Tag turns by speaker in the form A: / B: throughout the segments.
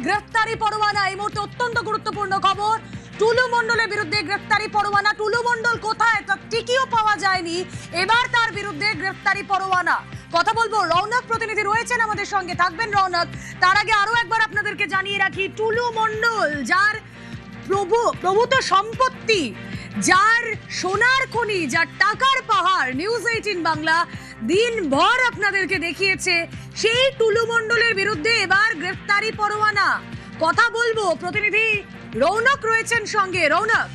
A: গ্রেফতারি পরোয়ানা। এই মুহূর্তে অত্যন্ত গুরুত্বপূর্ণ খবর, টুলু মণ্ডলের বিরুদ্ধে গ্রেফতারি পরোয়ানা। টুলু মণ্ডল কোথায় তা টিকিও পাওয়া যায়নি, এবার তার বিরুদ্ধে গ্রেফতারি পরোয়ানা। কথা বলবো, রৌনক প্রতিনিধি রয়েছেন আমাদের সঙ্গে, থাকবেন রৌনক। তার আগে আরো একবার আপনাদেরকে জানিয়ে রাখি, টুলু মণ্ডল যার প্রভূত সম্পত্তি, যার সোনার খনি, যার টাকার পাহাড় নিউজ 18 বাংলা দিনভর আপনাদেরকে দেখিয়েছে, সেই টুলু মণ্ডলের বিরুদ্ধে এবার গ্রেফতারি পরোয়ানা। কথা বলবো, প্রতিনিধি রৌনক রয়েছেন সঙ্গে। রৌনক,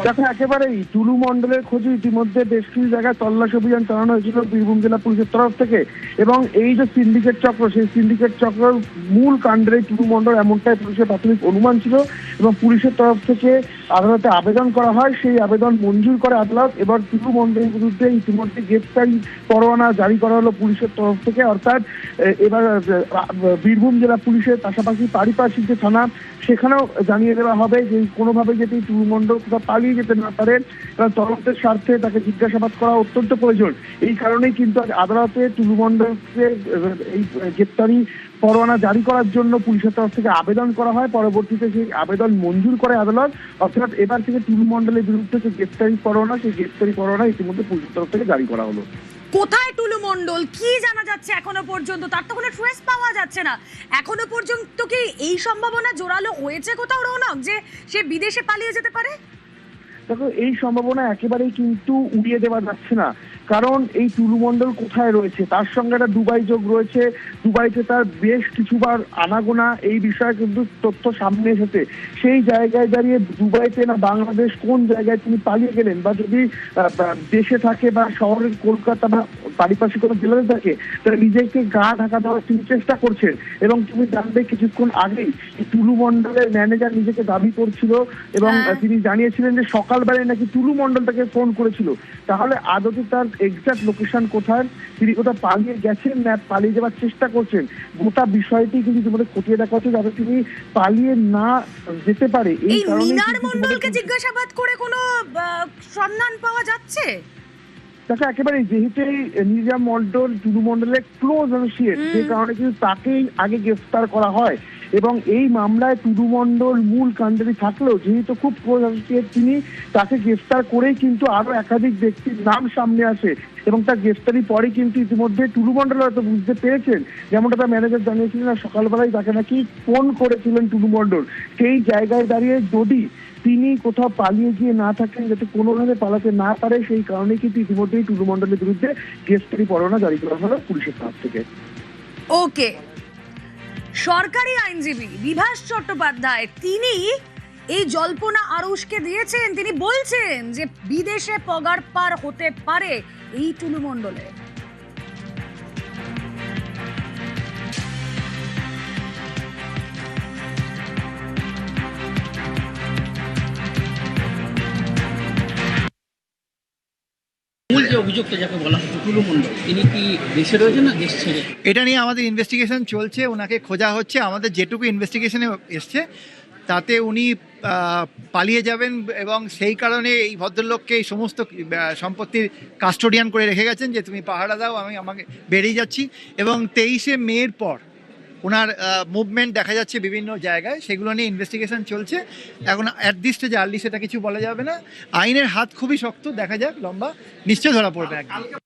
B: দেখো, একেবারেই টুলু মণ্ডলের খোঁজে ইতিমধ্যে বেশ কিছু জায়গায় তল্লাশি অভিযান চালানো হয়েছিল বীরভূম জেলা পুলিশের তরফ থেকে। এবং এই যে সিন্ডিকেট চক্র, সেই সিন্ডিকেট চক্রের মূল কাণ্ডে টুলু মণ্ডল, এমনটাই পুলিশের প্রাথমিক অনুমান ছিল। এবং পুলিশের তরফ থেকে আদালতে আবেদন করা হয়, সেই আবেদন মঞ্জুর করে আদালত। এবার টুলু মণ্ডলের বিরুদ্ধে ইতিমধ্যে গ্রেফতারি পরোয়ানা জারি করা হলো পুলিশের তরফ থেকে। অর্থাৎ এবার বীরভূম জেলা পুলিশের পাশাপাশি পারিপার্শ্বিক যে থানা, সেখানেও জানিয়ে দেওয়া হবে যে কোনোভাবে যাতে টুলু মণ্ডল কোথাও পালিয়ে যেতে না পারেন, কারণ তদন্তের স্বার্থে তাকে জিজ্ঞাসাবাদ করা অত্যন্ত প্রয়োজন। এই কারণেই কিন্তু আদালতে টুলু মণ্ডলকে এই গ্রেপ্তারি পরোয়ানা জারি করার জন্য পুলিশের তরফ থেকে আবেদন করা হয়। পরবর্তীতে সেই আবেদন মঞ্জুর করে আদালত। অর্থাৎ এবার থেকে টুলু মণ্ডলের বিরুদ্ধে যে গ্রেপ্তারি পরোয়ানা, সেই গ্রেপ্তারি পরোয়ানা ইতিমধ্যে পুলিশের তরফ থেকে জারি করা হলো।
A: কোথায় টুলু মণ্ডল, কি জানা যাচ্ছে এখনো পর্যন্ত? তার তো কোনো ট্রেস পাওয়া যাচ্ছে না এখনো পর্যন্ত। কি এই সম্ভাবনা জোরালো হয়েছে কোথাও রৌনক যে সে বিদেশে পালিয়ে যেতে পারে?
B: দেখো, এই সম্ভাবনা একেবারেই কিন্তু উড়িয়ে দেওয়া যাচ্ছে না। কারণ এই টুলু মণ্ডল কোথায় রয়েছে, তার সঙ্গে একটা দুবাই যোগ রয়েছে। দুবাইতে তার বেশ কিছুবার আনাগোনা, এই বিষয়ে কিন্তু তথ্য সামনে এসেছে। সেই জায়গায় দাঁড়িয়ে দুবাইতে না বাংলাদেশ, কোন জায়গায় তিনি পালিয়ে গেলেন, বা যদি দেশে থাকে বা শহরের কলকাতা বা পারিপার্শ্বিক কোনো জেলাতে থাকে, তারা নিজেকে গা ঢাকা দেওয়ার তিনি চেষ্টা করছেন। এবং তুমি জানবে, কিছুক্ষণ আগেই টুলু মণ্ডলের ম্যানেজার নিজেকে দাবি করছিল এবং তিনি জানিয়েছিলেন যে সকালবেলায় নাকি টুলু মণ্ডল তাকে ফোন করেছিল। তাহলে আদতে তার এক্সাক্ট লোকেশন কোথায়, তিনি কোথাও পালিয়ে গেছেন না পালিয়ে যাওয়ার চেষ্টা করছেন, গোটা বিষয়টি কিন্তু তোমাদের খতিয়ে দেখা হচ্ছে যাতে তিনি পালিয়ে না যেতে পারে।
A: এই মিনার মণ্ডলকে জিজ্ঞাসাবাদ করে কোনো সন্ধান পাওয়া যাচ্ছে?
B: দেখো, একেবারে যেহেতু নিজাম মণ্ডল টুলু মণ্ডলের ক্লোজ অ্যাসোসিয়েট, যে কারণে কিন্তু তাকেই আগে গ্রেফতার করা হয়। এবং এই মামলায় টুলু মণ্ডল মূল কাণ্ডারি থাকলেও যেহেতু খুব ক্লোজ অ্যাসোসিয়েট তিনি, তাকে গ্রেফতার করেই কিন্তু আরো একাধিক ব্যক্তির নাম সামনে আসে। এবং তার গ্রেফতারি পরে কিন্তু ইতিমধ্যে টুলু মণ্ডল হয়তো বুঝতে পেরেছেন, যেমনটা তার ম্যানেজার জানিয়েছিলেন, সকালবেলায় তাকে নাকি ফোন করেছিলেন টুলু মণ্ডল। সেই জায়গায় দাঁড়িয়ে যদি তিনি কোথাও পালিয়ে গিয়ে না থাকেন, যাতে কোনোভাবে পালাতে না পারে, সেই কারণে কিন্তু ইতিমধ্যেই টুলু মণ্ডলের বিরুদ্ধে গ্রেফতারি পরোয়ানা জারি করা হলো পুলিশের তরফ থেকে।
A: ওকে, সরকারি আইনজীবী বিভাস চট্টোপাধ্যায় তিনি এই জল্পনা আরুষকে দিয়েছেন। তিনি বলছেন যে বিদেশে পগারপার হতে পারে এই টুলু মণ্ডলে।
C: মূল যে অভিযুক্ত যাকে বলা হচ্ছে টুলু মণ্ডল, তিনি কি দেশে রয়েছেন না দেশ ছেড়ে?
D: এটা নিয়ে আমাদের ইনভেস্টিগেশন চলছে, ওনাকে খোঁজা হচ্ছে। আমাদের যেটুকু ইনভেস্টিগেশনে এসছে তাতে উনি পালিয়ে যাবেন, এবং সেই কারণে এই ভদ্রলোককে এই সমস্ত সম্পত্তির কাস্টোডিয়ান করে রেখে গেছেন যে তুমি পাহারা দাও, আমাকে বেরিয়ে যাচ্ছি। এবং 23শে মের পর ওনার মুভমেন্ট দেখা যাচ্ছে বিভিন্ন জায়গায়, সেগুলো নিয়ে ইনভেস্টিগেশন চলছে। এখন অ্যাট দিস স্টেজে আর্লি সেটা কিছু বলা যাবে না। আইনের হাত খুবই শক্ত, দেখা যাক, লম্বা, নিশ্চয় ধরা পড়বে একদম।